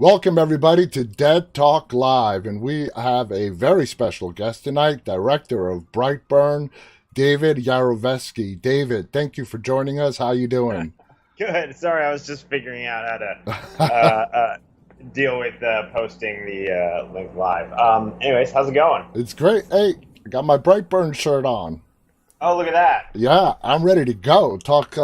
Welcome, everybody, to Dead Talk Live. And we have a very special guest tonight, director of Brightburn, David Yarovesky. David, thank you for joining us. How you doing? Good. Sorry, I was just figuring out how to deal with posting the link live. Anyways, how's it going? It's great. Hey, I got my Brightburn shirt on. Oh, look at that. Yeah, I'm ready to go. Talk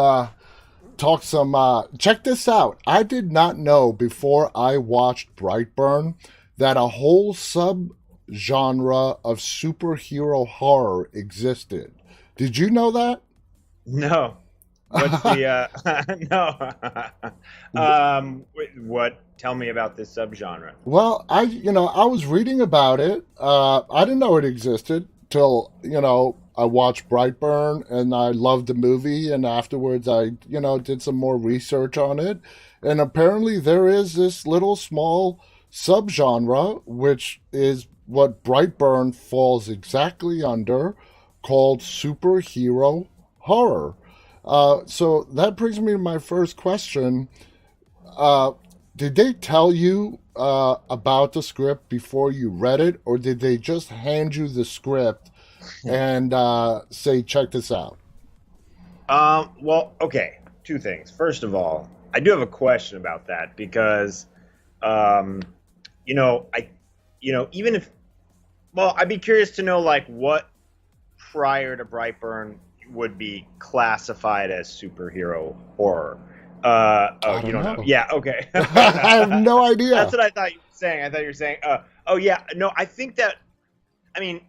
some. Check this out. I did not know before I watched Brightburn that a whole subgenre of superhero horror existed. Did you know that? No. What's the no? What? Tell me about this subgenre. Well, I was reading about it. I didn't know it existed till, I watched Brightburn and I loved the movie. And afterwards I, did some more research on it. And apparently there is this little small subgenre, which is what Brightburn falls exactly under, called superhero horror. So that brings me to my first question. Uh, did they tell you about the script before you read it, or did they just hand you the script and say, check this out? Well, okay. Two things. First of all, I do have a question about that because, um, I, even if, well, I'd be curious to know like what prior to Brightburn would be classified as superhero horror. Oh, I you don't don't know? know. Yeah, okay. I have no idea. That's what I thought you were saying. I thought you were saying, oh yeah, no, I think that, I mean,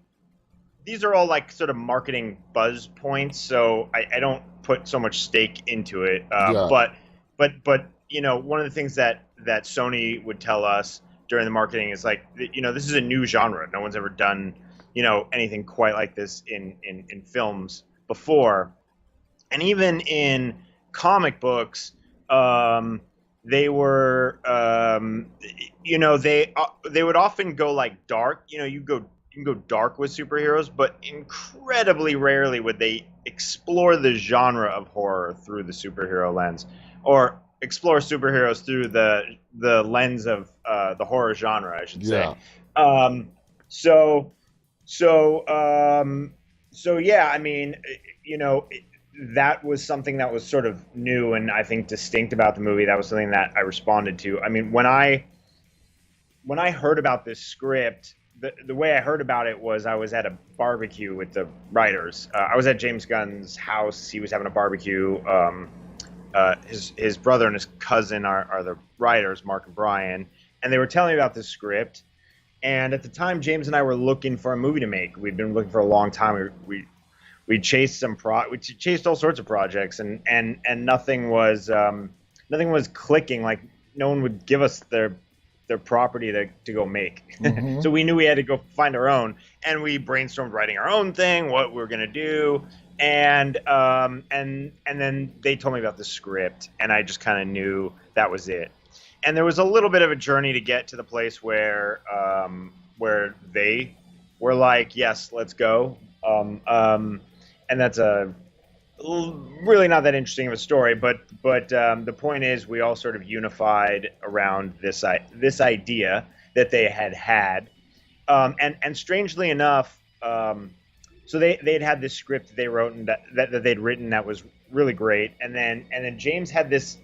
these are all like sort of marketing buzz points, so I don't put so much stake into it. Yeah. But one of the things that Sony would tell us during the marketing is like, this is a new genre. No one's ever done, anything quite like this in films before, and even in comic books, they were, they would often go like dark. You can go dark with superheroes, but incredibly rarely would they explore the genre of horror through the superhero lens, or explore superheroes through the lens of the horror genre, I should say. Yeah. Um, so so so yeah, I mean, that was something that was sort of new and I think distinct about the movie. That was something that I responded to. I mean, when I heard about this script, the way I heard about it was I was at a barbecue with the writers. I was at James Gunn's house. He was having a barbecue. His brother and his cousin are the writers, Mark and Brian, and they were telling me about this script. And at the time, James and I were looking for a movie to make. We'd been looking for a long time. We chased we chased all sorts of projects, and nothing was clicking. Like no one would give us their property to go make. Hmm. So we knew we had to go find our own, and we brainstormed writing our own thing, what we were gonna do, and then they told me about the script, and I just kind of knew that was it. And there was a little bit of a journey to get to the place where they were like, yes, let's go. And that's really not that interesting of a story, but the point is, we all sort of unified around this idea that they had, and strangely enough, so they'd had this script that they wrote and that they'd written that was really great, and then James had this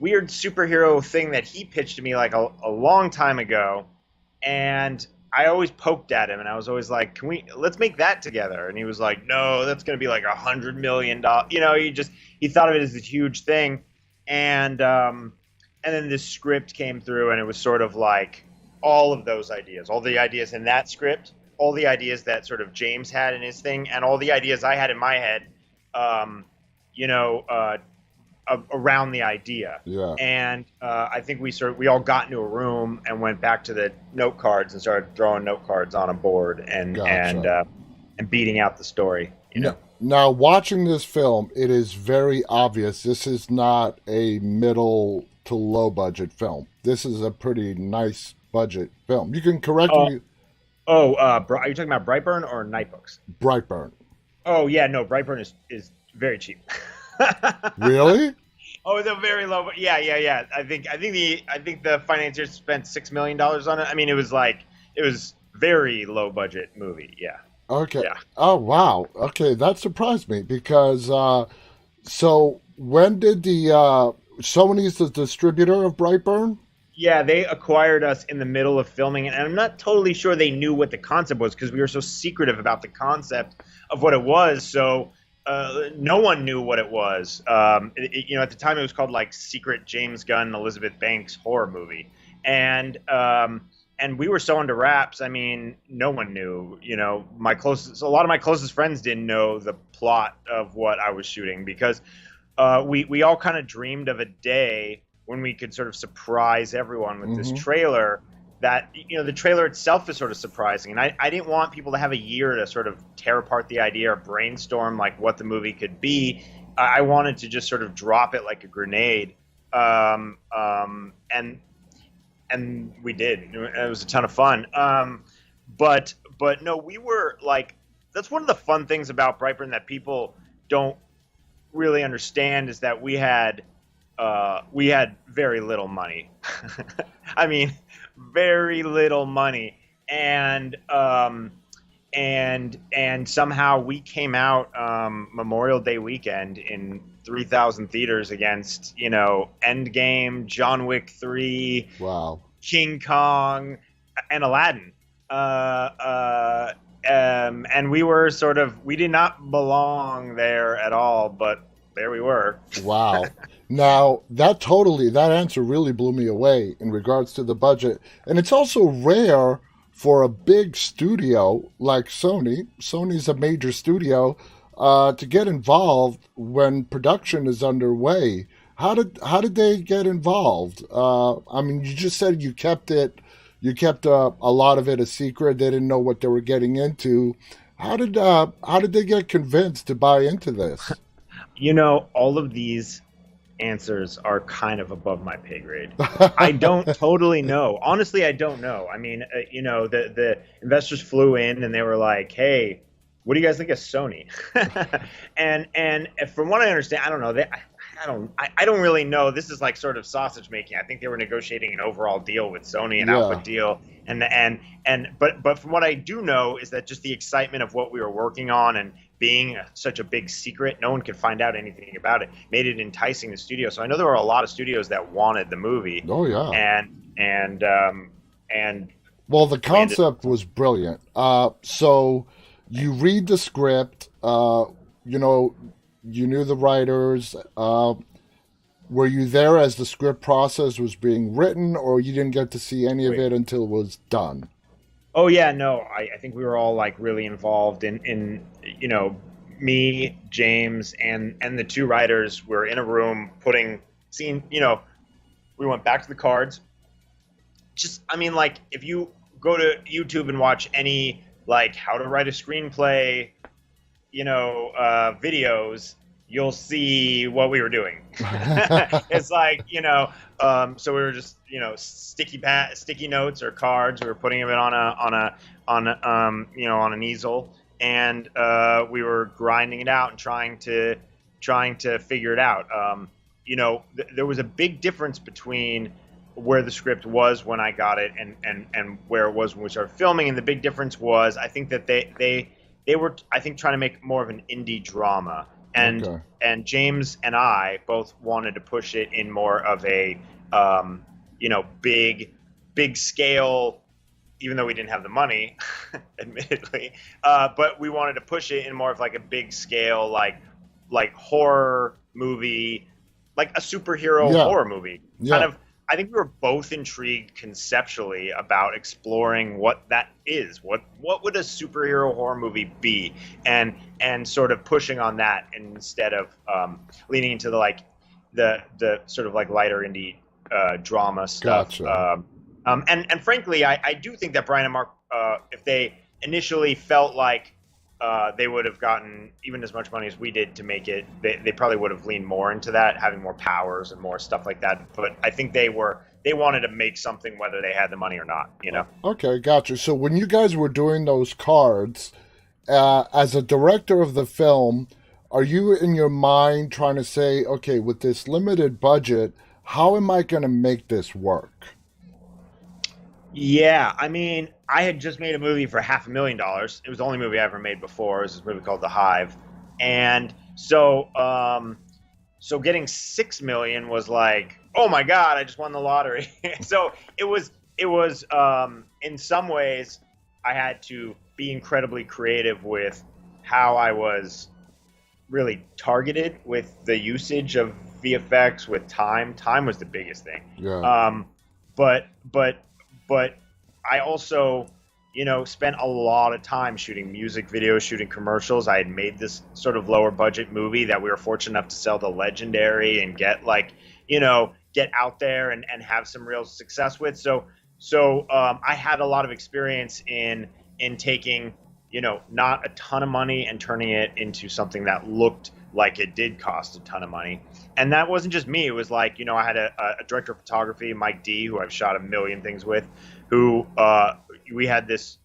weird superhero thing that he pitched to me like a long time ago, and I always poked at him, and I was always like, let's make that together? And he was like, no, that's going to be like $100 million. He thought of it as this huge thing. And then this script came through, and it was sort of like all of those ideas, all the ideas in that script, all the ideas that sort of James had in his thing, and all the ideas I had in my head, um, you know, uh, around the idea. Yeah. And I think we all got into a room and went back to the note cards and started throwing note cards on a board Gotcha. and beating out the story. Now, watching this film, it is very obvious this is not a middle to low budget film. This is a pretty nice budget film. You can correct Oh, me, are you talking about Brightburn or Nightbooks? Brightburn. Oh yeah, no, Brightburn is very cheap. Really? Oh, it's a very low. Yeah. I think the financiers spent $6 million on it. I mean, it was very low budget movie. Yeah, Okay. yeah, Oh wow. Okay, that surprised me because so when did the Sony's the distributor of Brightburn? yeah. They acquired us in the middle of filming, and I'm not totally sure they knew what the concept was because we were so secretive about the concept of what it was. So no one knew what it was. At the time, it was called like Secret James Gunn Elizabeth Banks horror movie, and and we were so under wraps. I mean, no one knew. A lot of my closest friends didn't know the plot of what I was shooting because we all kind of dreamed of a day when we could sort of surprise everyone with this Mm-hmm. trailer. That the trailer itself is sort of surprising, and I didn't want people to have a year to sort of tear apart the idea or brainstorm like what the movie could be. I wanted to just sort of drop it like a grenade, and we did. It was a ton of fun. But no, we were like, that's one of the fun things about Brightburn that people don't really understand is that we had very little money. I mean, very little money, and somehow we came out Memorial Day weekend in 3,000 theaters against Endgame, John Wick 3, Wow. King Kong, and Aladdin. And we did not belong there at all, but there we were. Wow. Now, that answer really blew me away in regards to the budget. And it's also rare for a big studio like Sony, Sony's a major studio, to get involved when production is underway. How did they get involved? I mean, you just said you kept a lot of it a secret. They didn't know what they were getting into. How did they get convinced to buy into this? All of these answers are kind of above my pay grade. I don't totally know. Honestly, I don't know. I mean, the investors flew in and they were like, "Hey, what do you guys think of Sony?" and from what I understand, I don't know. I don't really know. This is like sort of sausage making. I think they were negotiating an overall deal with Sony, an Yeah. output deal, but from what I do know is that just the excitement of what we were working on and being such a big secret, no one could find out anything about it, made it enticing the studio. So I know there were a lot of studios that wanted the movie, Oh yeah. and Well, the we ended. concept was brilliant. So you read the script. You know, you knew the writers. Were you there as the script process was being written, or you didn't get to see any of Wait. it until it was done? Oh yeah, no, I think we were all like really involved in me, James, and the two writers were in a room seeing. We went back to the cards. Just I mean, like if you go to YouTube and watch any like how to write a screenplay, videos, you'll see what we were doing. It's like so we were just sticky notes or cards. We were putting them on an easel, and we were grinding it out and trying to figure it out. There was a big difference between where the script was when I got it and where it was when we started filming. And the big difference was I think that they were I think trying to make more of an indie drama. And Okay. and James and I both wanted to push it in more of a big scale, even though we didn't have the money, admittedly. But we wanted to push it in more of like a big scale, like horror movie, like a superhero Yeah. horror movie. Kind Yeah. of. I think we were both intrigued conceptually about exploring what that is. What would a superhero horror movie be, and sort of pushing on that instead of leaning into the sort of like lighter indie drama stuff. Gotcha. And frankly, I do think that Brian and Mark, if they initially felt like they would have gotten even as much money as we did to make it, they probably would have leaned more into that, having more powers and more stuff like that. But I think they wanted to make something whether they had the money or not. Okay, gotcha. So when you guys were doing those cards, as a director of the film, are you in your mind trying to say, okay, with this limited budget, how am I going to make this work? Yeah, I mean, I had just made a movie for $500,000. It was the only movie I ever made before. It was this movie called The Hive, and so getting 6 million was like, oh my god, I just won the lottery. So it was in some ways I had to be incredibly creative with how I was really targeted with the usage of VFX with time. Time was the biggest thing. Yeah. But I also, spent a lot of time shooting music videos, shooting commercials. I had made this sort of lower budget movie that we were fortunate enough to sell to Legendary and get get out there and have some real success with. So I had a lot of experience in taking, not a ton of money and turning it into something that looked like it did cost a ton of money. And that wasn't just me. It was like, I had a director of photography, Mike D, who I've shot a million things with, who we had this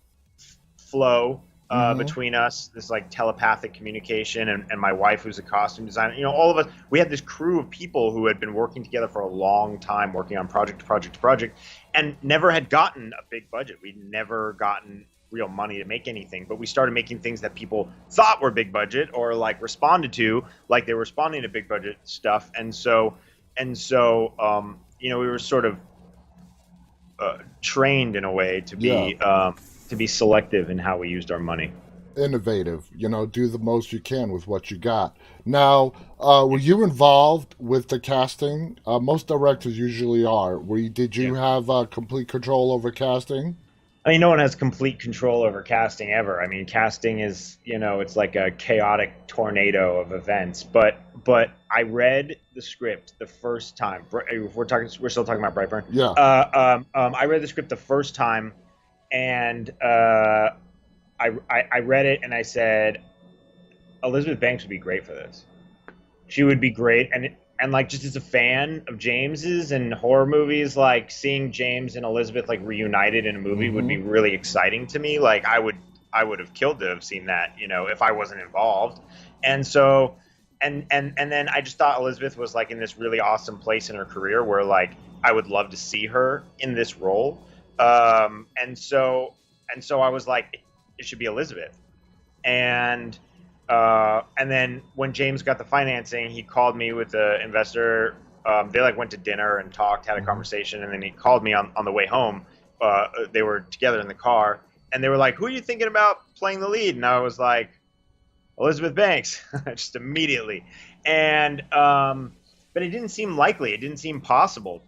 flow Mm-hmm. between us, this like telepathic communication, and my wife, who's a costume designer. All of us, we had this crew of people who had been working together for a long time, working on project to project to project, and never had gotten a big budget. We'd never gotten real money to make anything, but we started making things that people thought were big budget or like responded to, like they were responding to big budget stuff. We were sort of trained in a way Yeah. to be selective in how we used our money. Innovative, do the most you can with what you got. Now, were you involved with the casting? Most directors usually are. Did Yeah. you have complete control over casting? I mean, no one has complete control over casting ever. I mean, casting is, it's like a chaotic tornado of events. But I read the script the first time. If we're still talking about Brightburn. Yeah. I read the script the first time, and I read it and I said, Elizabeth Banks would be great for this. She would be great, and like just as a fan of James's and horror movies, like seeing James and Elizabeth like reunited in a movie would Mm-hmm. be really exciting to me. Like I would have killed to have seen that, if I wasn't involved. And so and then I just thought Elizabeth was like in this really awesome place in her career where like I would love to see her in this role. And so I was like, it should be Elizabeth. And then when James got the financing, he called me with the investor. They like went to dinner and talked, had a Mm-hmm. conversation, and then he called me on the way home. They were together in the car, and they were like, "Who are you thinking about playing the lead?" And I was like, Elizabeth Banks, just immediately. And but it didn't seem likely. It didn't seem possible.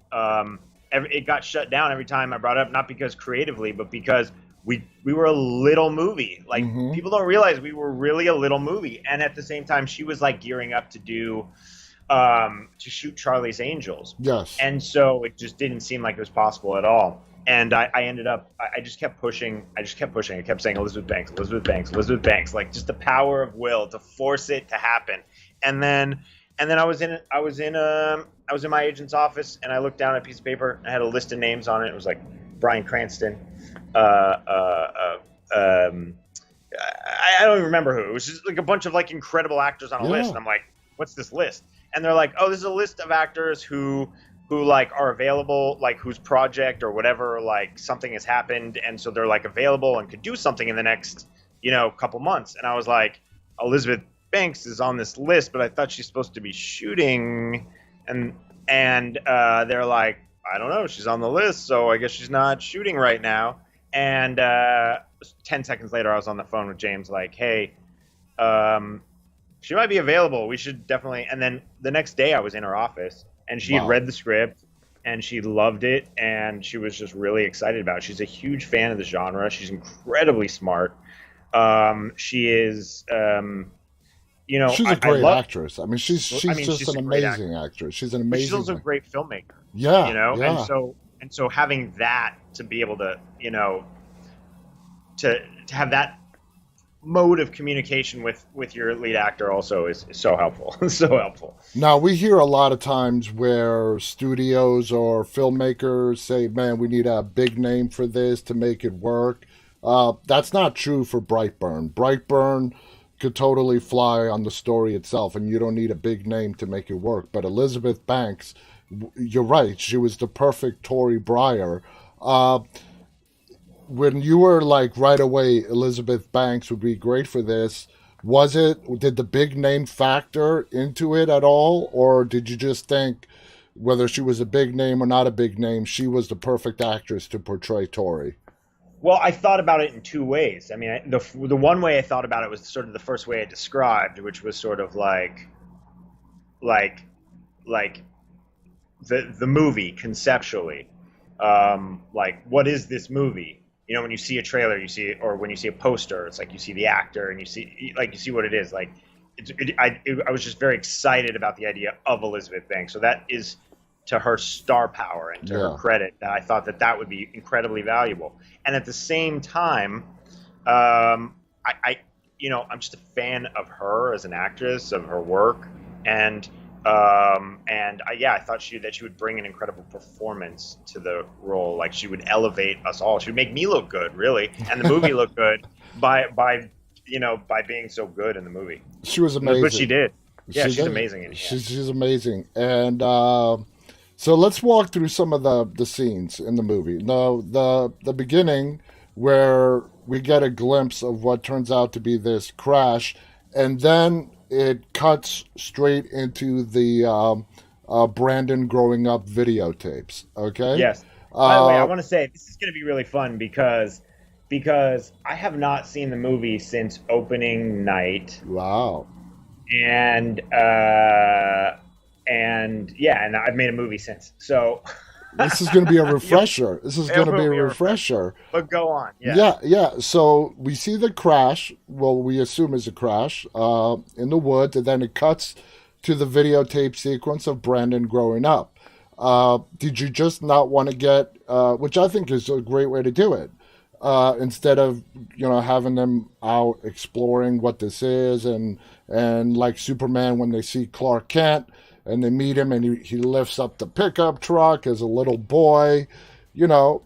It got shut down every time I brought it up, not because creatively, but because we were a little movie. Like Mm-hmm. people don't realize we were really a little movie. And at the same time, she was like gearing up to shoot Charlie's Angels, Yes. and so it just didn't seem like it was possible at all. And I ended up, I just kept pushing. I kept saying Elizabeth Banks, Elizabeth Banks, Elizabeth Banks, like just the power of will to force it to happen. And then I was in my agent's office, and I looked down at a piece of paper and I had a list of names on it. It was like Bryan Cranston, I don't even remember who. It was just like a bunch of like incredible actors on a list. Yeah. And I'm like, what's this list? And they're like, oh, this is a list of actors who like are available, like whose project or whatever, like something has happened, and so they're like available and could do something in the next, couple months. And I was like, Elizabeth Banks is on this list, but I thought she's supposed to be shooting. And they're like, I don't know, she's on the list, so I guess she's not shooting right now. And 10 seconds later, I was on the phone with James, like, hey, she might be available. We should definitely. And then the next day, I was in her office, and she had Wow. read the script, and she loved it, and she was just really excited about it. She's a huge fan of the genre. She's incredibly smart. She is, She's a I great love. actress. I mean, she's I mean, just she's an a great amazing actor, actress. She's an but she's amazing. also a great filmmaker. Yeah. And Yeah. so having that to be able to, to have that mode of communication with your lead actor also is so helpful. So helpful. Now, we hear a lot of times where studios or filmmakers say, man, we need a big name for this to make it work. That's not true for Brightburn. Brightburn could totally fly on the story itself, and you don't need a big name to make it work. But Elizabeth Banks, you're right, she was the perfect Tory Breyer. Uh, when you were like right away, Elizabeth Banks would be great for this. Did the big name factor into it at all, or did you just think whether she was a big name or not a big name, she was the perfect actress to portray Tori? Well, I thought about it in two ways. I mean, the one way I thought about it was sort of the first way I described, which was sort of like like the movie conceptually. Like, what is this movie? You know, when you see a trailer, you see, or when you see a poster, it's like you see the actor and you see what it is. Like, I was just very excited about the idea of Elizabeth Banks. So that is to her star power and to her credit that I thought that would be incredibly valuable. And at the same time, I'm just a fan of her as an actress, of her work, and I thought that she would bring an incredible performance to the role. Like, she would elevate us all. She would make me look good, really, and the movie look good by being so good in the movie. She was amazing. But she did. Yeah, she's amazing in here. She's amazing. And so let's walk through some of the scenes in the movie. Now, the beginning where we get a glimpse of what turns out to be this crash, and then it cuts straight into the Brandon growing up videotapes. Okay. Yes. By the way, I want to say this is going to be really fun because I have not seen the movie since opening night. Wow. And I've made a movie since. So this is going to be a refresher. This is going to be a refresher. But go on. Yes. Yeah. So we see the crash. Well, we assume is a crash in the woods, and then it cuts to the videotape sequence of Brandon growing up. Did you just not want to get, which I think is a great way to do it, instead of having them out exploring what this is, and like Superman when they see Clark Kent and they meet him and he lifts up the pickup truck as a little boy.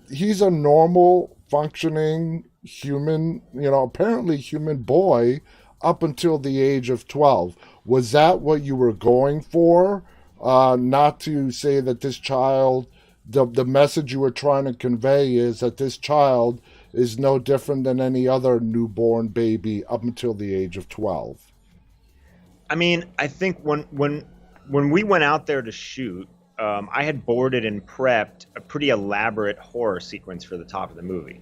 He's a normal functioning human, apparently human boy up until the age of 12. Was that what you were going for? Not to say that this child, the message you were trying to convey is that this child is no different than any other newborn baby up until the age of 12. I mean, I think when we went out there to shoot, I had boarded and prepped a pretty elaborate horror sequence for the top of the movie,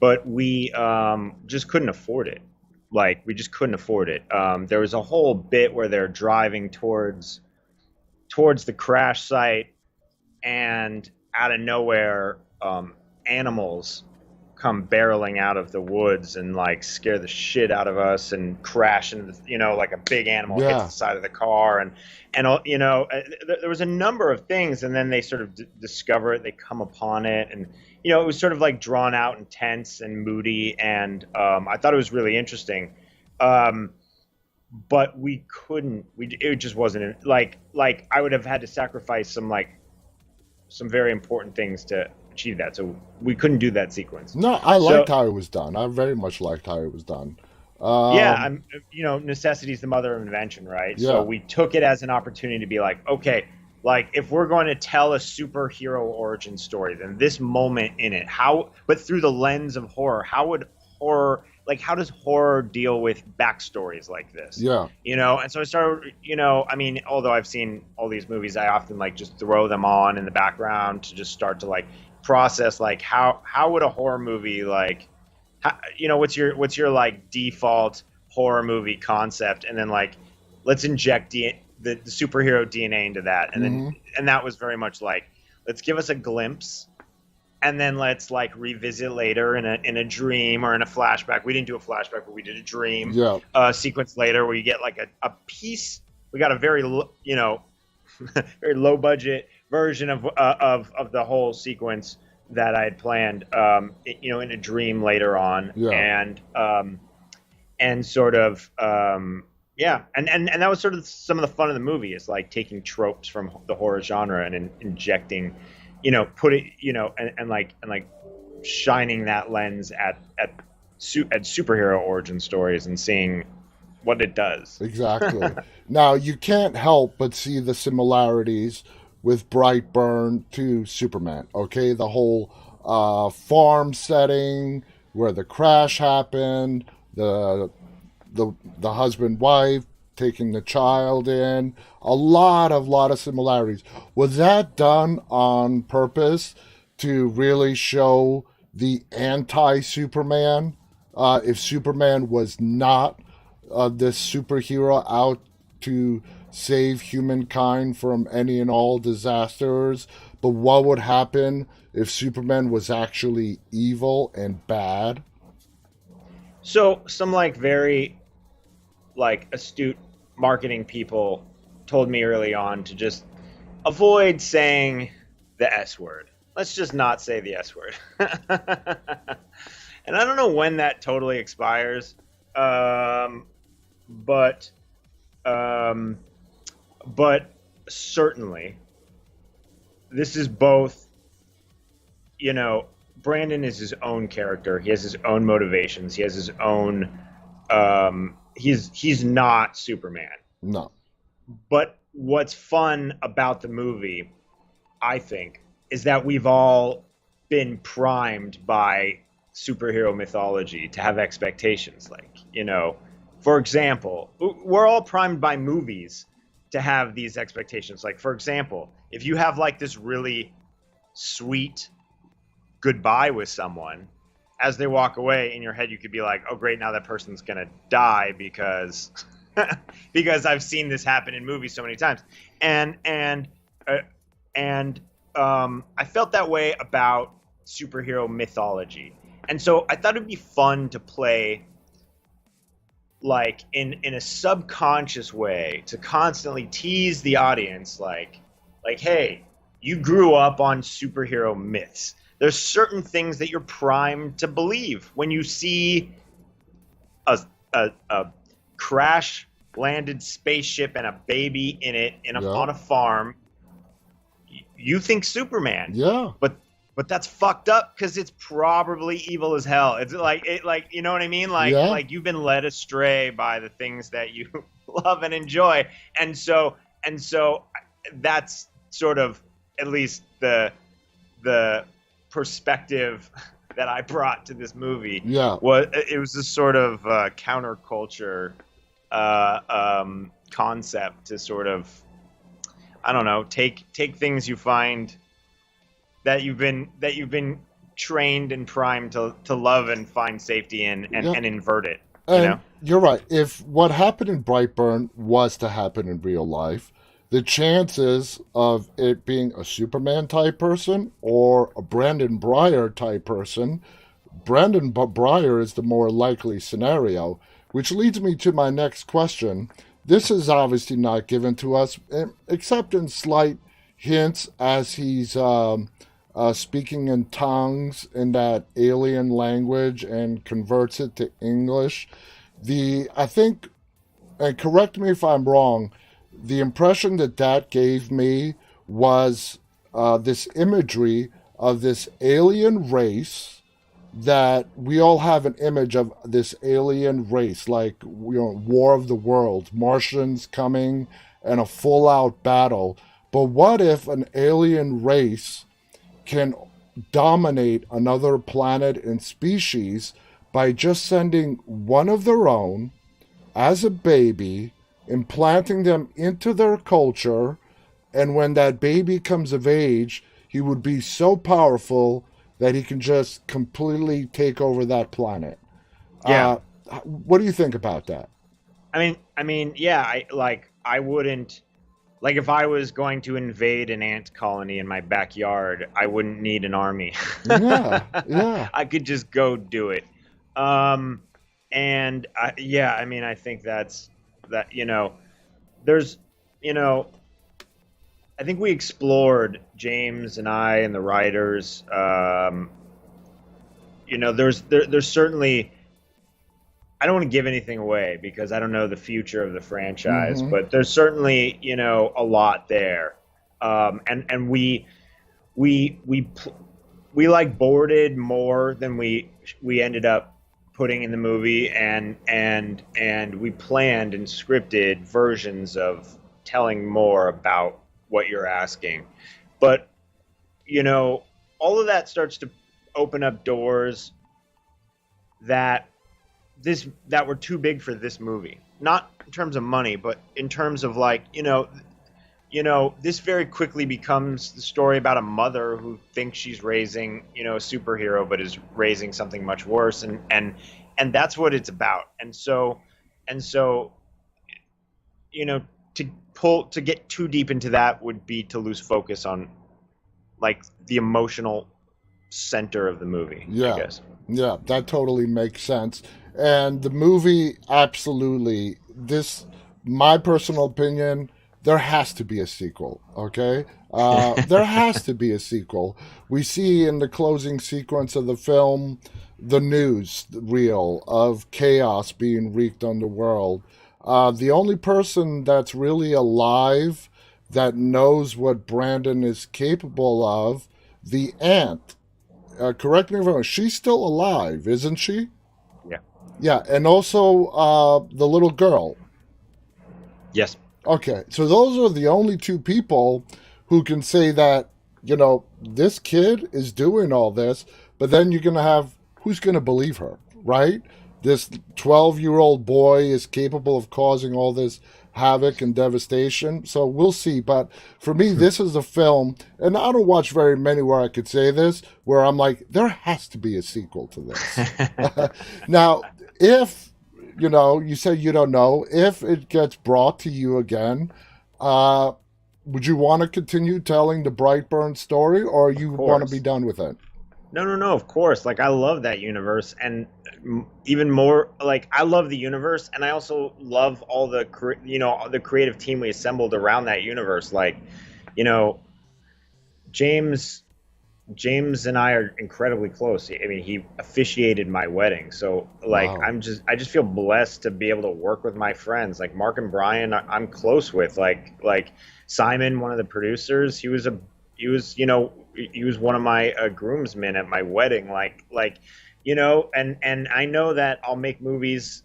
but we just couldn't afford it. Like, we just couldn't afford it. There was a whole bit where they're driving towards the crash site, and out of nowhere, animals come barreling out of the woods and like scare the shit out of us and crash into like a big animal hits the side of the car, and there was a number of things, and then they sort of discover it, they come upon it, and it was sort of like drawn out and tense and moody, and I thought it was really interesting, but we couldn't, it just wasn't like I would have had to sacrifice some very important things to achieve that, so we couldn't do that sequence. No, I liked how it was done. I very much liked how it was done. Necessity is the mother of invention, right? Yeah. So we took it as an opportunity to be like, okay, like, if we're going to tell a superhero origin story, then this moment in it, but through the lens of horror, how does horror deal with backstories like this? Yeah. And so I started, although I've seen all these movies, I often like just throw them on in the background to just start to like process, like, how would a horror movie, like, what's your like default horror movie concept, and then like let's inject the superhero DNA into that, and then and that was very much like, let's give us a glimpse, and then let's like revisit later in a dream or in a flashback. We didn't do a flashback, but we did a dream sequence later where you get like a piece. We got a very very low budget version of the whole sequence that I had planned, in a dream later on, and sort of, and that was sort of some of the fun of the movie, is like taking tropes from the horror genre and injecting, and shining that lens at superhero origin stories, and seeing what it does. Exactly. Now, you can't help but see the similarities with Brightburn to Superman, okay? The whole farm setting where the crash happened, the the husband wife taking the child in, a lot of similarities. Was that done on purpose to really show the anti Superman? If Superman was not this superhero out to save humankind from any and all disasters, but what would happen if Superman was actually evil and bad? So some like very like astute marketing people told me early on to just avoid saying the S word. Let's just not say the S word. And I don't know when that totally expires, but um, but certainly this is both. You know, Brandon is his own character. He has his own motivations. He has his own. He's not Superman. No. But what's fun about the movie, I think, is that we've all been primed by superhero mythology to have expectations. Like, for example, we're all primed by movies to have these expectations. Like, for example, if you have like this really sweet goodbye with someone, as they walk away, in your head you could be like, oh great, now that person's gonna die because because I've seen this happen in movies so many times. And I felt that way about superhero mythology. And so I thought it'd be fun to play like in a subconscious way to constantly tease the audience like hey, you grew up on superhero myths. There's certain things that you're primed to believe when you see a crash landed spaceship and a baby in it on a farm. You think Superman, Yeah. but that's fucked up because it's probably evil as hell. It's like you know what I mean? Like you've been led astray by the things that you love and enjoy, and so that's sort of at least the perspective that I brought to this movie. Yeah. It was this sort of counterculture concept to sort of, I don't know, take things you find that you've been trained and primed to love and find safety in and invert it. And you're right. If what happened in Brightburn was to happen in real life, the chances of it being a Superman type person or a Brandon Breyer type person, Brandon Breyer is the more likely scenario, which leads me to my next question. This is obviously not given to us, except in slight hints as he's speaking in tongues in that alien language and converts it to English. I think, and correct me if I'm wrong, the impression that gave me was this imagery of this alien race, that we all have an image of this alien race, like, War of the Worlds, Martians coming and a full-out battle. But what if an alien race can dominate another planet and species by just sending one of their own as a baby, implanting them into their culture, and when that baby comes of age, he would be so powerful that he can just completely take over that planet. Yeah. What do you think about that? I mean, yeah. I wouldn't, like, if I was going to invade an ant colony in my backyard, I wouldn't need an army. Yeah. I could just go do it. And I mean, I think that, there's, I think we explored, James and I and the writers, there's certainly, I don't want to give anything away because I don't know the future of the franchise, but there's certainly, a lot there. And we like boarded more than we ended up putting in the movie, and we planned and scripted versions of telling more about what you're asking. But you know, all of that starts to open up doors that that were too big for this movie. Not in terms of money, but in terms of like, this very quickly becomes the story about a mother who thinks she's raising, a superhero, but is raising something much worse, and that's what it's about. And so, to get too deep into that would be to lose focus on like the emotional center of the movie. Yeah. I guess. Yeah, that totally makes sense. And the movie, absolutely, my personal opinion, there has to be a sequel, okay? There has to be a sequel. We see in the closing sequence of the film the news reel of chaos being wreaked on the world. The only person that's really alive that knows what Brandon is capable of, the aunt. Correct me if I'm wrong. She's still alive, isn't she? Yeah. Yeah, and also the little girl. Yes. Okay, so those are the only two people who can say that, this kid is doing all this, but then you're going to have, who's going to believe her, right? This 12-year-old boy is capable of causing all this havoc and devastation. So we'll see. But for me, this is a film, and I don't watch very many where I could say this, where I'm like, there has to be a sequel to this. Now, if, you say you don't know, if it gets brought to you again, would you want to continue telling the Brightburn story, or you want to be done with it? No, of course. Like, I love that universe, and even more, like, I love the universe, and I also love all the creative team we assembled around that universe. Like, James and I are incredibly close. I mean, he officiated my wedding, so like, Wow. I just feel blessed to be able to work with my friends, like Mark and Brian. I'm close with, like Simon, one of the producers. He was one of my groomsmen at my wedding. And I know that I'll make movies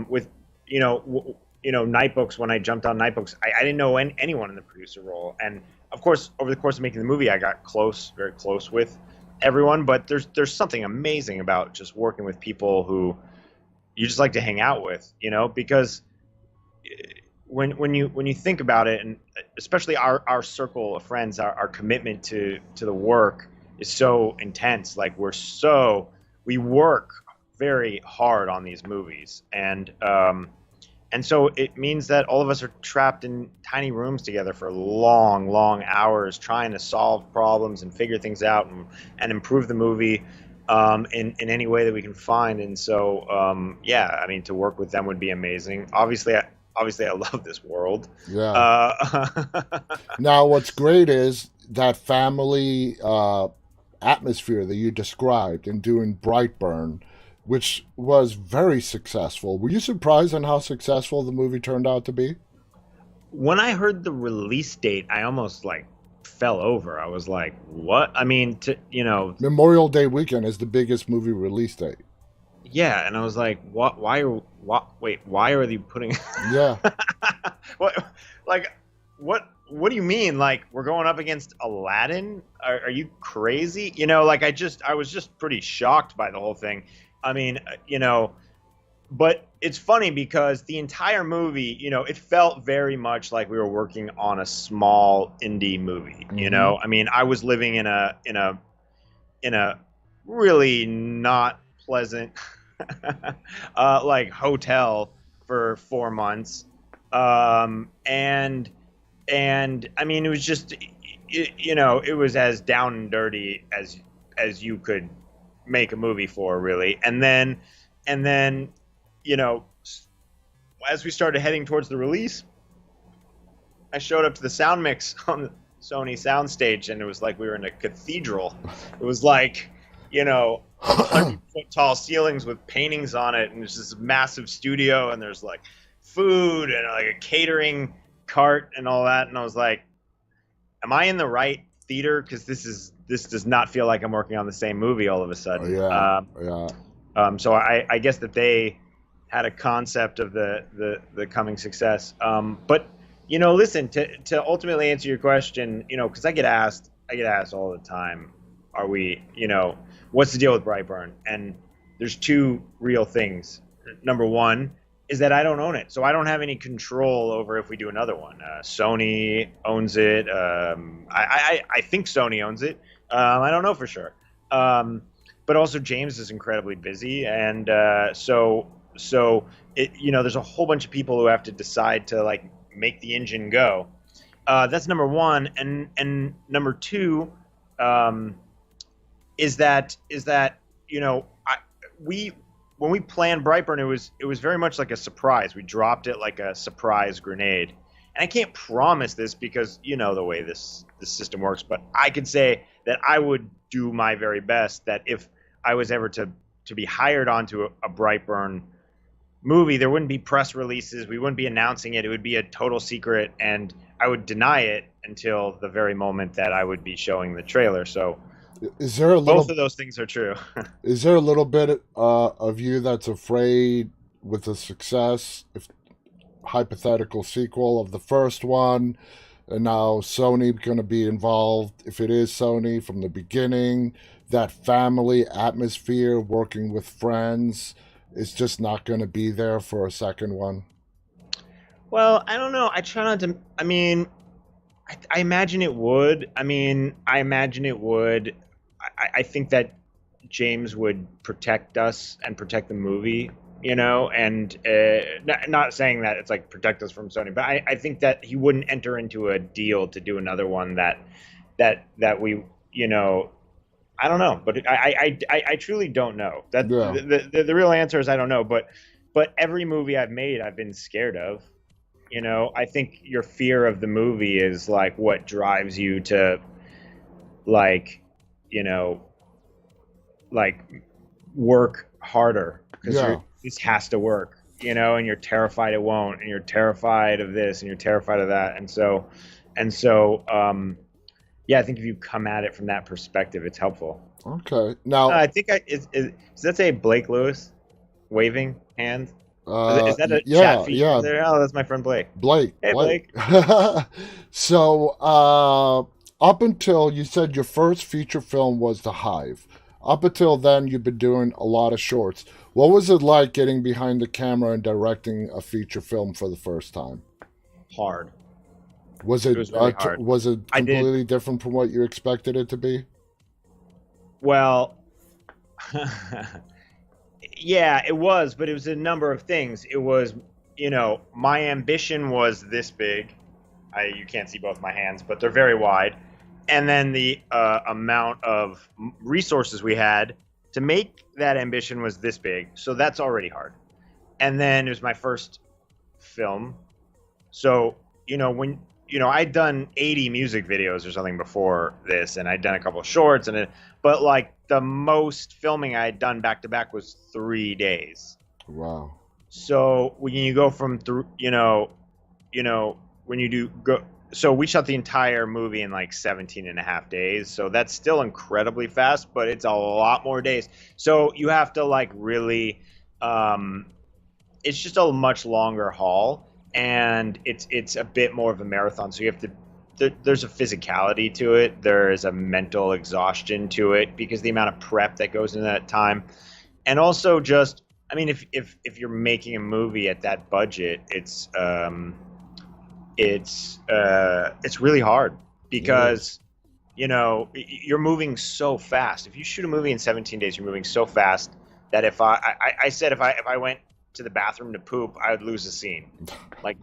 with Nightbooks. When I jumped on Nightbooks, I didn't know anyone in the producer role, and of course, over the course of making the movie, I got very close with everyone. But there's something amazing about just working with people who you just like to hang out with, because when you think about it, and especially our circle of friends, our commitment to the work is so intense. Like, we work very hard on these movies, and so it means that all of us are trapped in tiny rooms together for long hours, trying to solve problems and figure things out and improve the movie in any way that we can find. And so, I mean, to work with them would be amazing. Obviously, I love this world. Yeah. Now, what's great is that family atmosphere that you described in doing Brightburn, which was very successful. Were you surprised on how successful the movie turned out to be? When I heard the release date, I almost like fell over. I was like, what? I mean, Memorial Day weekend is the biggest movie release date. Yeah, and I was like, what? Why are they putting? Yeah. What? Like, what do you mean? Like, we're going up against Aladdin? Are you crazy? I was just pretty shocked by the whole thing. I mean, but it's funny because the entire movie, it felt very much like we were working on a small indie movie. Mm-hmm. I mean, I was living in a really not pleasant like hotel for 4 months, and I mean, it was just it was as down and dirty as you could make a movie for, really. And then as we started heading towards the release, I showed up to the sound mix on the Sony soundstage, and it was like we were in a cathedral. It was like 100-foot tall ceilings with paintings on it, and there's this massive studio, and there's like food and like a catering cart and all that. And I was like, am I in the right theater? Because this does not feel like I'm working on the same movie all of a sudden. Yeah. So I guess that they had a concept of the coming success. But listen, to ultimately answer your question, because I get asked all the time, are we, what's the deal with Brightburn? And there's two real things. Number one is that I don't own it, so I don't have any control over if we do another one. Sony owns it. I think Sony owns it. I don't know for sure. But also James is incredibly busy, and so it there's a whole bunch of people who have to decide to like make the engine go. That's number one, and number two is that we when we planned Brightburn, it was very much like a surprise. We dropped it like a surprise grenade, and I can't promise this because the way this system works, but I could say that I would do my very best that if I was ever to be hired onto a Brightburn movie, there wouldn't be press releases. We wouldn't be announcing it. It would be a total secret, and I would deny it until the very moment that I would be showing the trailer. So Is there a both little of those things are true. is there a little bit of you that's afraid with the success, if hypothetical sequel of the first one, and now Sony going to be involved, if it is Sony from the beginning, that family atmosphere working with friends is just not going to be there for a second one? Well, I don't know. I try not to. I mean, I imagine it would. I mean, I imagine it would. I think that James would protect us and protect the movie, and not saying that it's like protect us from Sony, but I think that he wouldn't enter into a deal to do another one that we, I don't know, but I truly don't know. That Yeah. the real answer is I don't know, but every movie I've made, I've been scared of. I think your fear of the movie is like what drives you to like, you know, like work harder because Yeah. this has to work, and you're terrified it won't, and you're terrified of this, and you're terrified of that, and so, yeah, I think if you come at it from that perspective, it's helpful. Okay. Now, I think does that say Blake Lewis waving hand? Is that a chat yeah, feature yeah, there? Oh, that's my friend Blake. Blake, Hey, Blake. Blake. So, up until you said your first feature film was The Hive, up until then, you've been doing a lot of shorts. What was it like getting behind the camera and directing a feature film for the first time? Hard. Was It it was really hard. was it I did completely different from what you expected it to be? well. Yeah, it was, but it was a number of things. It was, my ambition was this big. You can't see both my hands, but they're very wide. And then the amount of resources we had to make that ambition was this big. So that's already hard. And then it was my first film. So, when, I'd done 80 music videos or something before this, and I'd done a couple of shorts, but like the most filming I had done back to back was 3 days. Wow. So when you go from through, when you do go, so we shot the entire movie in like 17 and a half days. So that's still incredibly fast, but it's a lot more days. So you have to like really, it's just a much longer haul, and it's a bit more of a marathon. So you have to, there's a physicality to it. There is a mental exhaustion to it because the amount of prep that goes into that time. And also just, I mean, if you're making a movie at that budget, it's really hard because, you're moving so fast. If you shoot a movie in 17 days, you're moving so fast that if I said if I went to the bathroom to poop, I would lose the scene. Like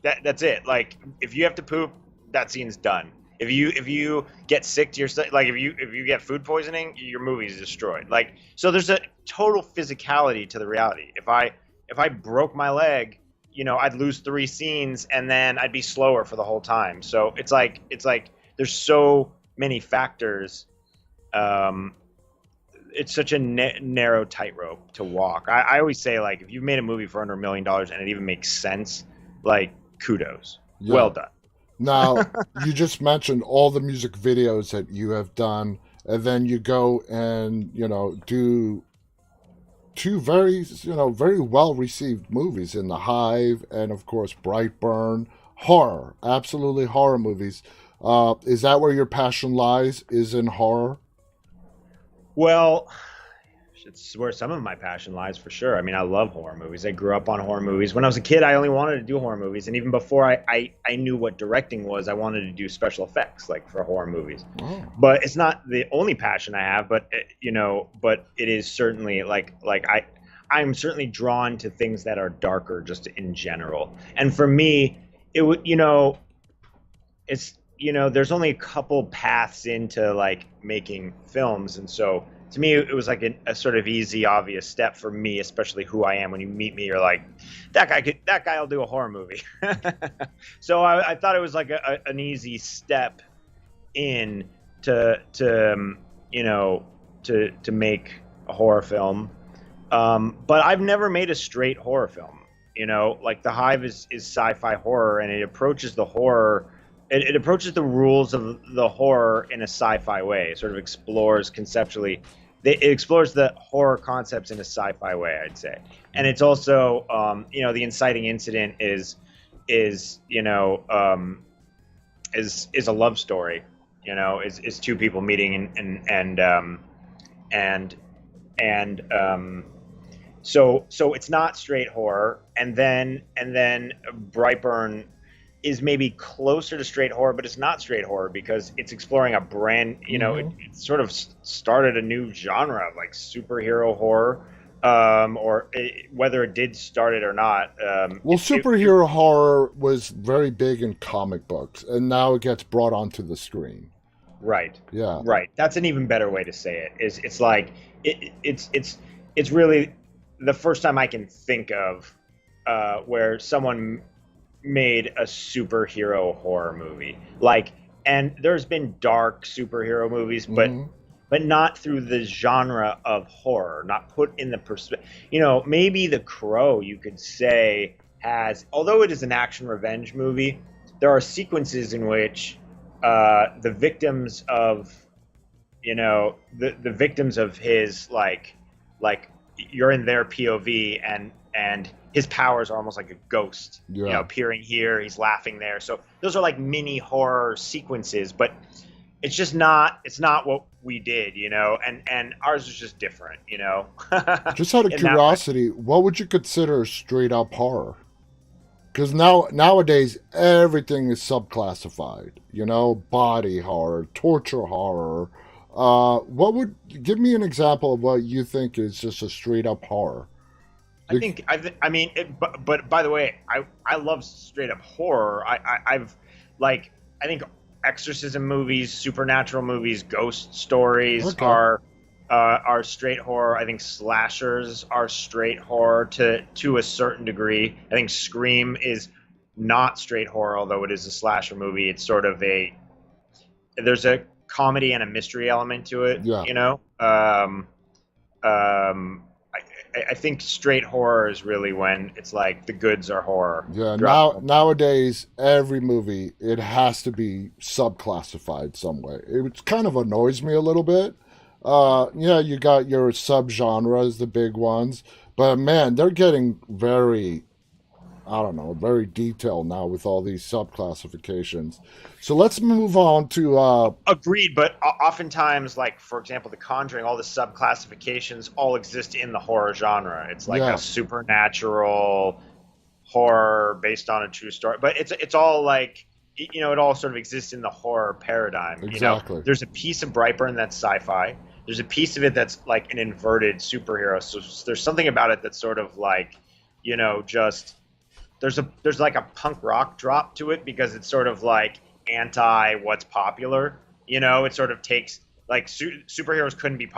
that's it. Like if you have to poop, that scene's done. If you get sick to your like if you get food poisoning, your movie is destroyed. Like so, there's a total physicality to the reality. If I broke my leg, I'd lose 3 scenes and then I'd be slower for the whole time. So it's like there's so many factors. It's such a narrow tightrope to walk. I always say, like, if you've made a movie for under $1 million and it even makes sense, like, kudos. Yeah. Well done. Now, you just mentioned all the music videos that you have done, and then you go and, do two very well received movies in The Hive and of course Brightburn. Horror, absolutely horror movies. Is that where your passion lies? Is in horror? Well, it's where some of my passion lies for sure. I mean, I love horror movies. I grew up on horror movies. When I was a kid, I only wanted to do horror movies, and even before I knew what directing was, I wanted to do special effects like for horror movies. Oh. But it's not the only passion I have. But but it is certainly I'm certainly drawn to things that are darker, just in general. And for me, it would it's there's only a couple paths into like making films, and so to me it was like a sort of easy, obvious step for me, especially who I am. When you meet me, you're like, that guy will do a horror movie. So I thought it was like an easy step in to make a horror film. But I've never made a straight horror film. Like The Hive is sci-fi horror, and it approaches the horror. It approaches the rules of the horror in a sci-fi way. It sort of explores conceptually. It explores the horror concepts in a sci-fi way, I'd say. And it's also, the inciting incident is a love story. Is two people meeting so it's not straight horror. And then Brightburn is maybe closer to straight horror, but it's not straight horror because it's exploring a brand, it sort of started a new genre of like superhero horror, whether it did start it or not. Superhero horror was very big in comic books, and now it gets brought onto the screen. Right. Yeah. Right. That's an even better way to say it. It's like it's really the first time I can think of where someone made a superhero horror movie. And there's been dark superhero movies, but not through the genre of horror, not put in the perspective. Maybe The Crow, you could say, although it is an action revenge movie, there are sequences in which the victims of the victims of his like you're in their POV, and his powers are almost like a ghost, appearing here, he's laughing there. So those are like mini horror sequences, but it's not what we did, and ours is just different, Just out of curiosity, what would you consider straight up horror? Because nowadays everything is subclassified, body horror, torture horror. Give me an example of what you think is just a straight up horror? But by the way, I love straight up horror. I think exorcism movies, supernatural movies, ghost stories are straight horror. I think slashers are straight horror to a certain degree. I think Scream is not straight horror, although it is a slasher movie. It's sort of there's a comedy and a mystery element to it. Yeah. I think straight horror is really when it's like the goods are horror. Yeah, nowadays, every movie, it has to be subclassified some way. It kind of annoys me a little bit. You got your subgenres, the big ones. But man, they're getting very detailed now with all these subclassifications. So let's move on to... Agreed, but oftentimes, like, for example, The Conjuring, all the subclassifications all exist in the horror genre. It's like a supernatural horror based on a true story. But it's all like, it all sort of exists in the horror paradigm. Exactly. There's a piece of Brightburn that's sci-fi. There's a piece of it that's like an inverted superhero. So there's something about it that's sort of like, just... There's like a punk rock drop to it because it's sort of like anti what's popular. It sort of takes like superheroes couldn't be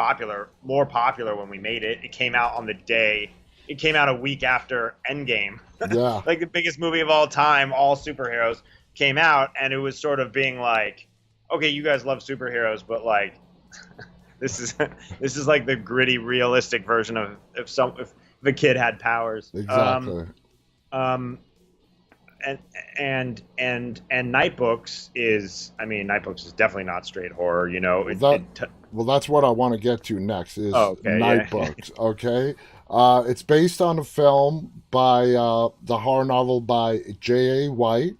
more popular when we made it. It came out a week after Endgame. Yeah. Like the biggest movie of all time, all superheroes came out, and it was sort of being like, okay, you guys love superheroes, but like this is like the gritty, realistic version of if the kid had powers. Exactly. and Nightbooks is, I mean, Nightbooks is definitely not straight horror. You know, Well, that's what I want to get to next is oh, okay, yeah. Nightbooks. Okay, it's based on a film by the horror novel by J.A. White.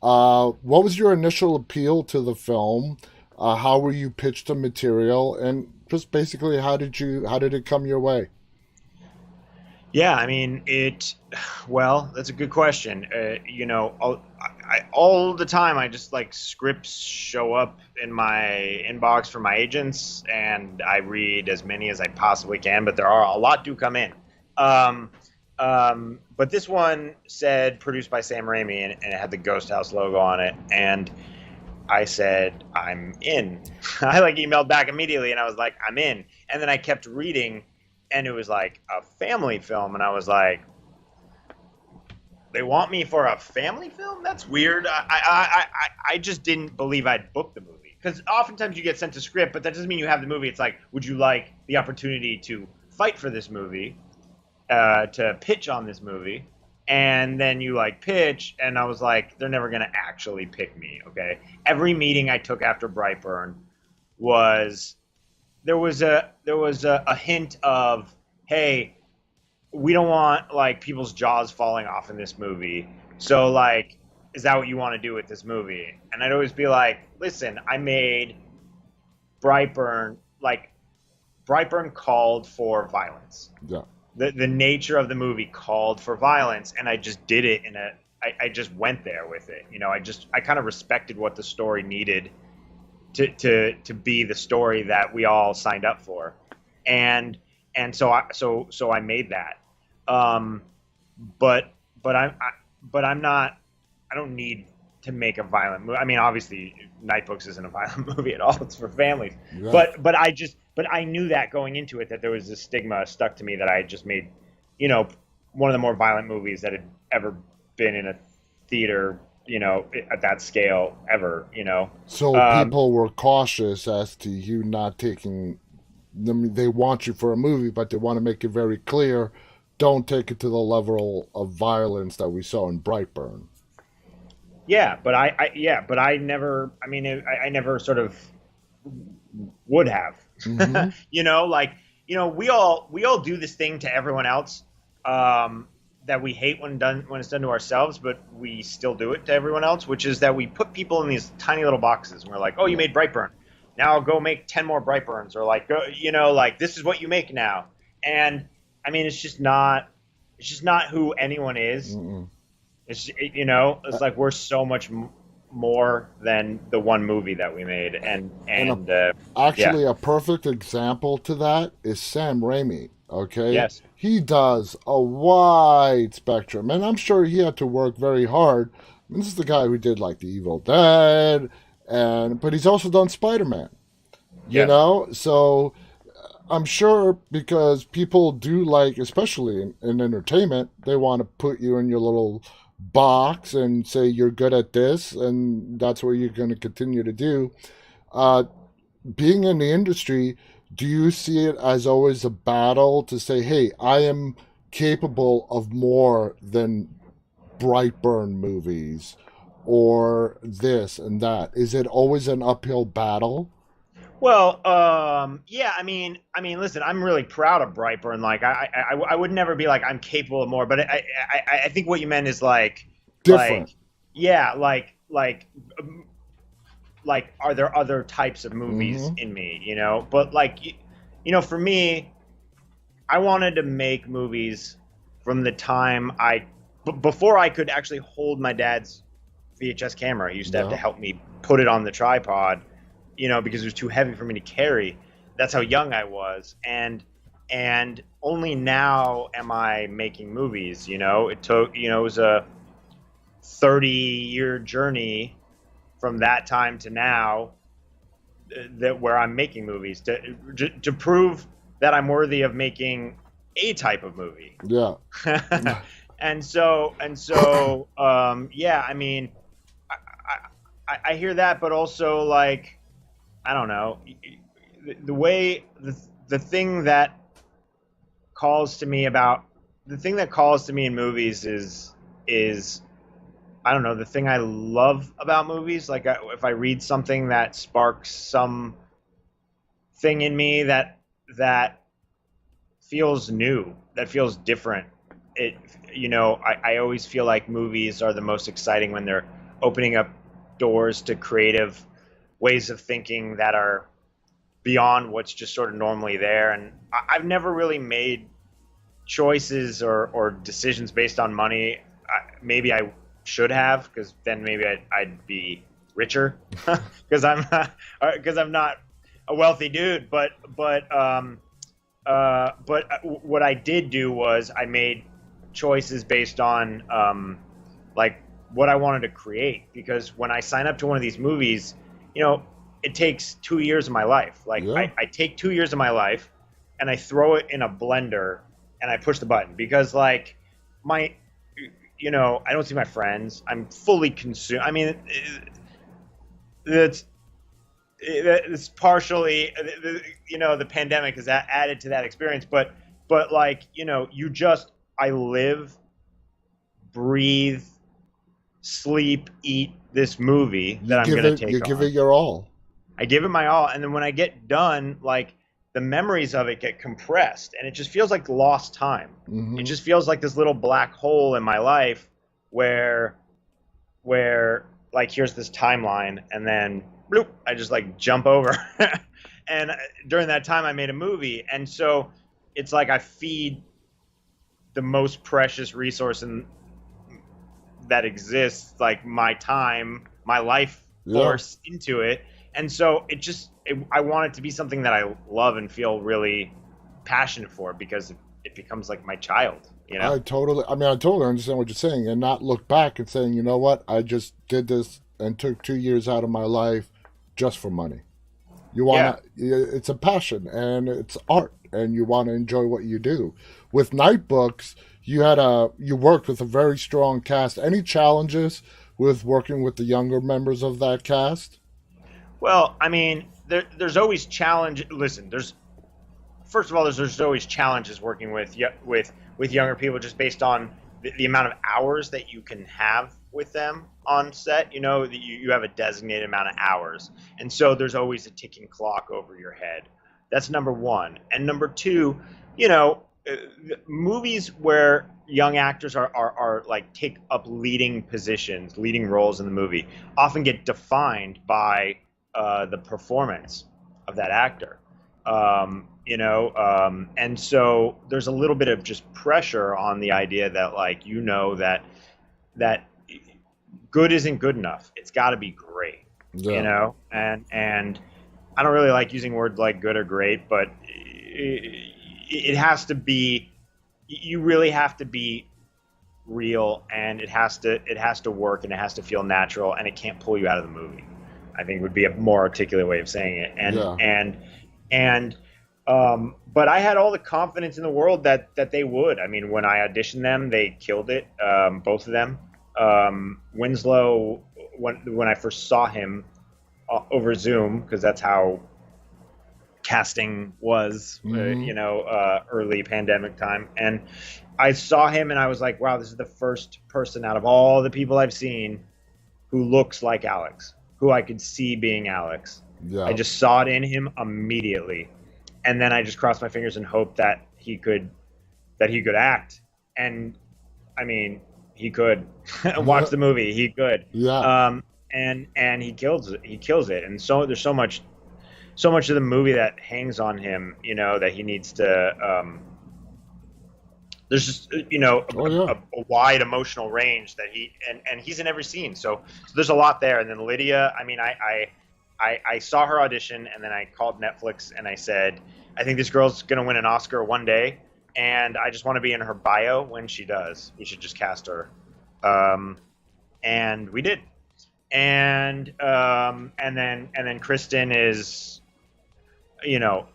What was your initial appeal to the film? How were you pitched the material, and just basically how did it come your way? Yeah, I mean it. Well, that's a good question. You know, all the time, I just like scripts show up in my inbox from my agents, and I read as many as I possibly can. But there are a lot do come in. Um, but this one said produced by Sam Raimi, and it had the Ghost House logo on it, and I said I'm in. I like emailed back immediately, and I was like I'm in. And then I kept reading, and it was like a family film, and I was like, they want me for a family film? That's weird. I just didn't believe I'd booked the movie, because oftentimes you get sent a script, but that doesn't mean you have the movie. It's like, would you like the opportunity to fight for this movie, to pitch on this movie? And then you like pitch, and I was like, they're never gonna actually pick me. Okay, every meeting I took after Brightburn was there was a hint of, hey, we don't want like people's jaws falling off in this movie. So like, is that what you want to do with this movie? And I'd always be like, listen, I made Brightburn. Like, Brightburn called for violence. Yeah. The nature of the movie called for violence, and I just did it in a. I just went there with it. You know, I kind of respected what the story needed to be the story that we all signed up for, and so I made that. Um, but I'm not. I don't need to make a violent movie. I mean, obviously, Nightbooks isn't a violent movie at all. It's for families. Yeah. But I knew that going into it, that there was this stigma stuck to me that I had just made, you know, one of the more violent movies that had ever been in a theater, you know, at that scale ever, you know. So people were cautious as to you not taking them. They want you for a movie, but they want to make it very clear, don't take it to the level of violence that we saw in Brightburn. Yeah, but but I never. I mean, I never sort of would have. Mm-hmm. You know, like, you know, we all do this thing to everyone else, that we hate when it's done to ourselves, but we still do it to everyone else, which is that we put people in these tiny little boxes, and we're like, oh, you made Brightburn, now go make 10 more Brightburns, or like, go, you know, like, this is what you make now. And I mean, it's just not who anyone is. Mm-mm. It's, you know, it's like we're so much more than the one movie that we made, Actually, yeah. a perfect example to that is Sam Raimi. Okay, Yes. he does a wide spectrum, and I'm sure he had to work very hard. I mean, this is the guy who did like The Evil Dead, but he's also done Spider-Man. You Yes. know, so I'm sure because people do like, especially in entertainment, they want to put you in your little box and say you're good at this, and that's what you're going to continue to do. Uh, Being in the industry, do you see it as always a battle to say, hey, I am capable of more than Brightburn movies or this and that? Is it always an uphill battle? Well, yeah. I mean, listen. I'm really proud of Brightburn. Like, I would never be like I'm capable of more. But I think what you meant is Different. yeah, like, are there other types of movies Mm-hmm. in me? You know, but like, you know, for me, I wanted to make movies from the time before I could actually hold my dad's VHS camera. He used to have to Yeah. help me put it on the tripod, you know, because it was too heavy for me to carry. That's how young I was, and only now am I making movies. You know, it took, you know, it was a 30-year journey from that time to now, that where I'm making movies to prove that I'm worthy of making a type of movie. Yeah. Yeah. I mean, I hear that, but also, like, I don't know, the way the thing that calls to me in movies is I don't know, the thing I love about movies. Like if I read something that sparks some thing in me that feels new, that feels different. It, I always feel like movies are the most exciting when they're opening up doors to creative ways of thinking that are beyond what's just sort of normally there. And I've never really made choices or decisions based on money. Maybe I should have, because then maybe I'd be richer, because I'm not a wealthy dude. But what I did do was I made choices based on like what I wanted to create. Because when I sign up to one of these movies, it takes 2 years of my life. Like Yeah. I take 2 years of my life and I throw it in a blender and I push the button, because like my, I don't see my friends. I'm fully consumed. I mean, it's partially, the pandemic has added to that experience, but like, I live, breathe, sleep, eat this movie that I'm going to You take give it on. your all. I give it my all, and then when I get done, like the memories of it get compressed, and it just feels like lost time. It Hmm. just feels like this little black hole in my life where like here's this timeline, and then bloop, I just like jump over. And during that time, I made a movie, and so it's like I feed the most precious resource that exists, like my time, my life Yeah. force into it. And so I want it to be something that I love and feel really passionate for, because it becomes like my child, you know? I totally understand what you're saying, and not look back and saying, you know what, I just did this and took 2 years out of my life just for money. You Yeah. want to, it's a passion and it's art, and you want to enjoy what you do. With Nightbooks, you worked with a very strong cast. Any challenges with working with the younger members of that cast? Well, I mean, there's always challenge. Listen, there's first of all, there's always challenges working with younger people, just based on the amount of hours that you can have with them on set. You have a designated amount of hours, and so there's always a ticking clock over your head. That's number one. And number two, movies where young actors are like take up leading positions, leading roles in the movie, often get defined by the performance of that actor. And so there's a little bit of just pressure on the idea that, like, that good isn't good enough. It's got to be great, Yeah. and I don't really like using words like good or great, but it has to be. You really have to be real, and it has to work, and it has to feel natural, and it can't pull you out of the movie. I think would be a more articulate way of saying it. And Yeah. and but I had all the confidence in the world that they would. I mean, when I auditioned them, they killed it. Both of them. Winslow, when I first saw him over Zoom, because that's how casting was, Hmm. early pandemic time, and I saw him, and I was like, wow, this is the first person out of all the people I've seen who looks like Alex, who I could see being Alex. I Yeah. just saw it in him immediately, and then I just crossed my fingers and hoped that he could act. And I mean, he could. Watch the movie, he could. Yeah. And he kills it. And so there's so much of the movie that hangs on him, that he needs to. There's just Oh yeah. a wide emotional range that and he's in every scene. So there's a lot there. And then Lydia, I mean, I saw her audition, and then I called Netflix and I said, I think this girl's gonna win an Oscar one day, and I just want to be in her bio when she does. We should just cast her. And we did. And then Kristen is,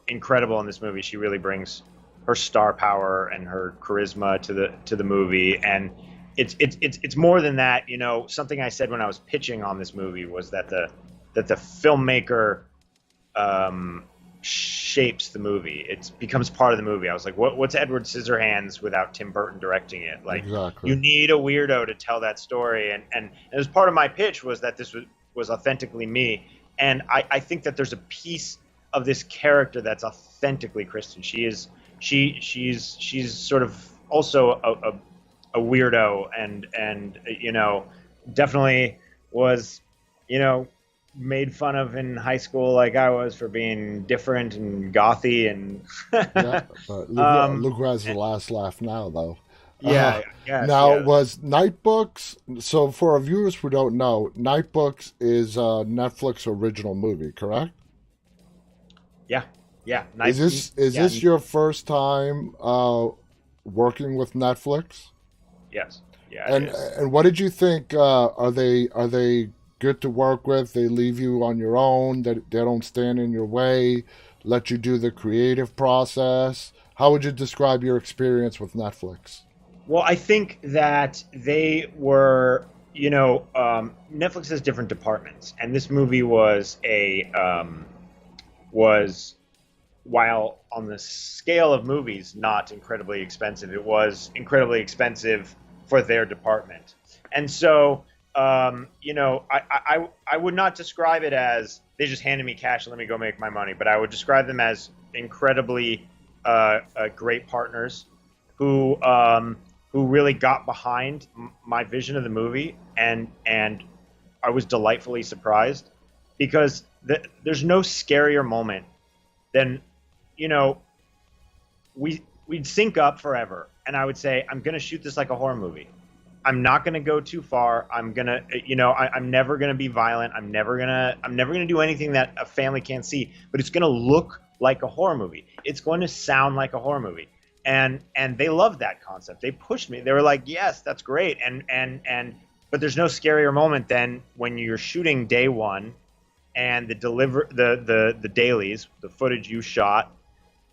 incredible in this movie. She really brings her star power and her charisma to the movie. And it's more than that. Something I said when I was pitching on this movie was that the filmmaker, shapes the movie. It becomes part of the movie. I was like, what's Edward Scissorhands without Tim Burton directing it? Like, Exactly. you need a weirdo to tell that story. And as part of my pitch was that this was authentically me. And I think that there's a piece of this character that's authentically Kristen. She's sort of also a weirdo, and definitely was, made fun of in high school like I was for being different and gothy and Yeah, but look who has the last laugh now, though. yeah, yes, Now, yeah, was Nightbooks, so for our viewers who don't know, Nightbooks is a Netflix original movie, correct? yeah, yeah. Is Yeah, this your first time working with Netflix? yes, yeah, it And is. what did you think? Are they good to work with? They leave you on your own. They don't stand in your way. Let you do the creative process. How would you describe your experience with Netflix? Well, I think that they were, Netflix has different departments, and this movie was, while on the scale of movies not incredibly expensive, it was incredibly expensive for their department. And so, I would not describe it as they just handed me cash and let me go make my money, but I would describe them as incredibly great partners who really got behind my vision of the movie, and I was delightfully surprised because there's no scarier moment than, you know, we'd sync up forever, and I would say, I'm gonna shoot this like a horror movie. I'm not gonna go too far. I'm never gonna be violent. I'm never gonna do anything that a family can't see. But it's gonna look like a horror movie. It's going to sound like a horror movie. And they loved that concept. They pushed me. They were like, yes, that's great. But there's no scarier moment than when you're shooting day one, and the dailies, the footage you shot,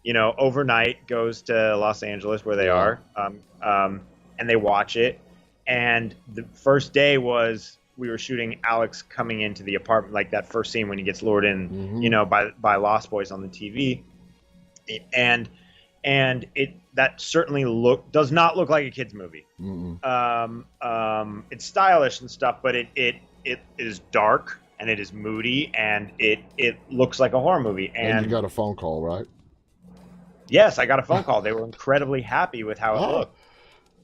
overnight goes to Los Angeles where they Yeah. are, and they watch it. And the first day was we were shooting Alex coming into the apartment, like that first scene when he gets lured in, by Lost Boys on the TV, and that certainly does not look like a kids movie. It's stylish and stuff, but it is dark and it is moody and it looks like a horror movie. And you got a phone call, right? Yes, I got a phone call. They were incredibly happy with how it looked.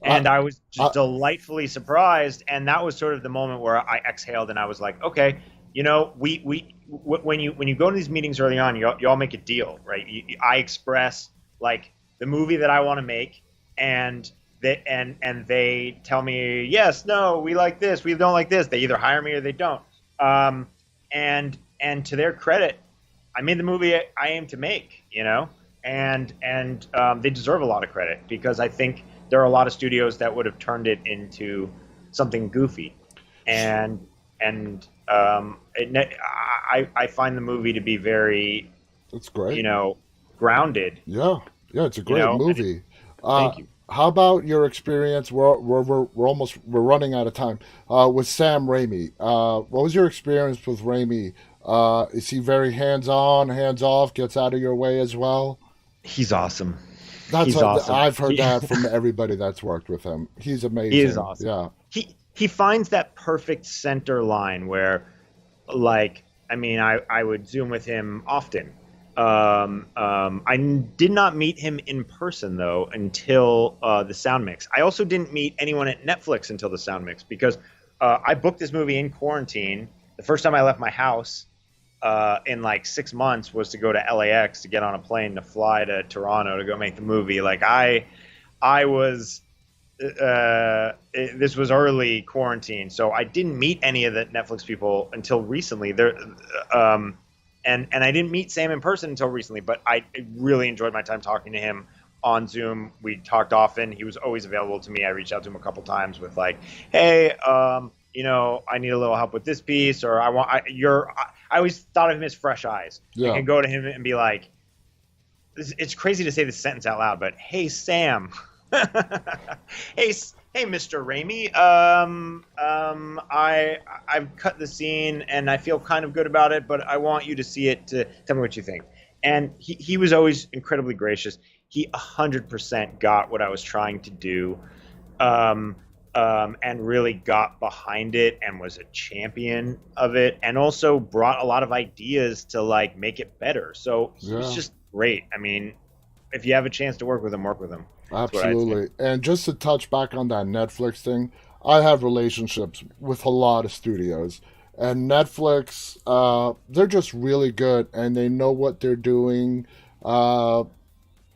And I was just delightfully surprised, and that was sort of the moment where I exhaled and I was like, okay, when you go to these meetings early on, you all make a deal, right? I express like the movie that I want to make, and they tell me, yes, no, we like this, we don't like this. They either hire me or they don't. And to their credit, I made the movie I aim to make, and they deserve a lot of credit, because I think there are a lot of studios that would have turned it into something goofy, and I find the movie to be very, That's great. grounded. Yeah, it's a great movie. Thank you. How about your experience? We're running out of time. With Sam Raimi, what was your experience with Raimi? Is he very hands on, hands off? Gets out of your way as well? He's awesome. He's awesome. I've heard He- that from everybody that's worked with him. He's amazing. He is awesome. Yeah. He finds that perfect center line where, like, I would Zoom with him often. I did not meet him in person though until the sound mix. I also didn't meet anyone at Netflix until the sound mix, because I booked this movie in quarantine. The first time I left my house in like 6 months was to go to LAX to get on a plane to fly to Toronto to go make the movie. Like I was, this was early quarantine, so I didn't meet any of the Netflix people until recently. And I didn't meet Sam in person until recently, but I really enjoyed my time talking to him on Zoom. We talked often. He was always available to me. I reached out to him a couple times with like, hey, I need a little help with this piece, or I always thought of him as fresh eyes. Yeah. I can go to him and be like, it's crazy to say this sentence out loud, but hey, Sam, hey, Mr. Raimi, I've cut the scene and I feel kind of good about it, but I want you to see it to tell me what you think. And he was always incredibly gracious. He 100% got what I was trying to do, um, and really got behind it and was a champion of it, and also brought a lot of ideas to like make it better. So he was Yeah, just great. I mean, if you have a chance to work with him, work with him. That's what I'd say. absolutely. And just to touch back on that Netflix thing, I have relationships with a lot of studios. And Netflix, they're just really good and they know what they're doing. Uh,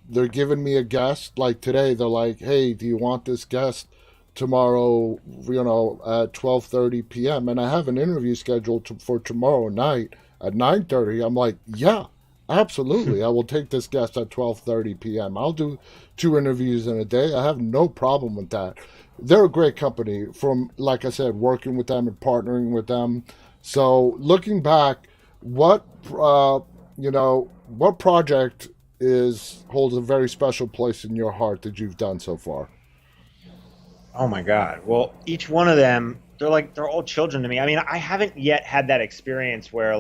they're giving me a guest. Like today, they're like, "Hey, do you want this guest tomorrow? At 12:30 p.m." And I have an interview scheduled for tomorrow night at 9:30. I'm like, "Yeah, absolutely. I will take this guest at 12:30 p.m. I'll do two interviews in a day. I have no problem with that." They're a great company. From like I said, working with them and partnering with them. So looking back, what what project is holds a very special place in your heart that you've done so far? Oh my God. Well, each one of them, they're all children to me. I mean, I haven't yet had that experience where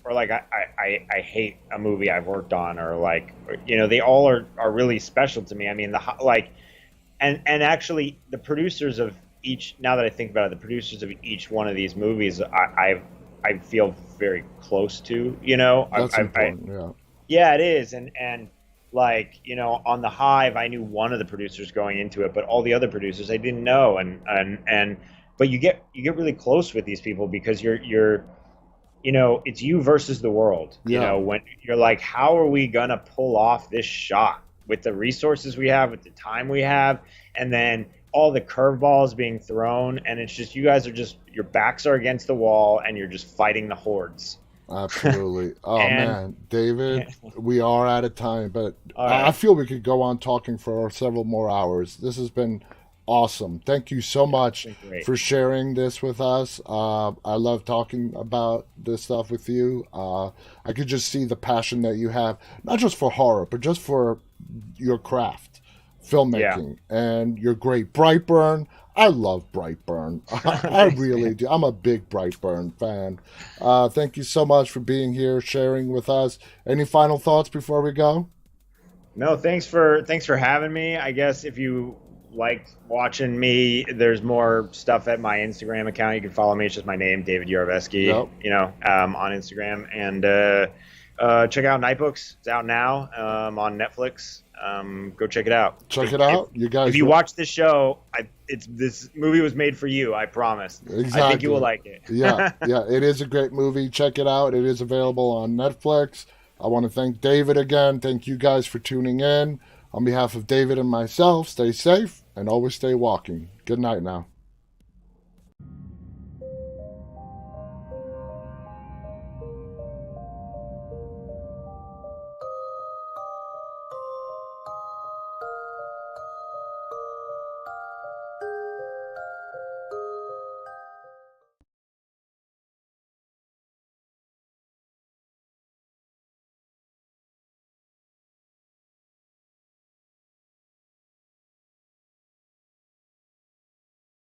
I hate a movie I've worked on, or like, they all are really special to me. I mean, and actually the producers of each, now that I think about it, the producers of each one of these movies, I feel very close to, That's important. Yeah, yeah, it is. And like, on The Hive, I knew one of the producers going into it, but all the other producers I didn't know. And but you get really close with these people because it's you versus the world. yeah, When you're like, how are we gonna pull off this shot with the resources we have, with the time we have, and then all the curveballs being thrown, and it's just, you guys are just, your backs are against the wall and you're just fighting the hordes. absolutely. Oh And man, David, we are out of time, but all I right. feel we could go on talking for several more hours. This has been awesome. Thank you so Yeah, it's much been great. for sharing this with us. I love talking about this stuff with you. I could just see the passion that you have, not just for horror, but just for your craft, Yeah. filmmaking, and you're great. Brightburn. I love Brightburn. I Thanks, really man. do. I'm a big Brightburn fan. Thank you so much for being here, sharing with us. Any final thoughts before we go? No, thanks for having me. I guess if you liked watching me, there's more stuff at my Instagram account. You can follow me. It's just my name, David Yarovesky, Yep. on Instagram. And check out Nightbooks. It's out now, on Netflix. Go check it out. Check it If out. You if guys, you watch this show, this movie was made for you. I promise. I think you will exactly. like it. Yeah, yeah. It is a great movie. Check it out. It is available on Netflix. I want to thank David again. Thank you guys for tuning in. On behalf of David and myself, stay safe and always stay walking. Good night now.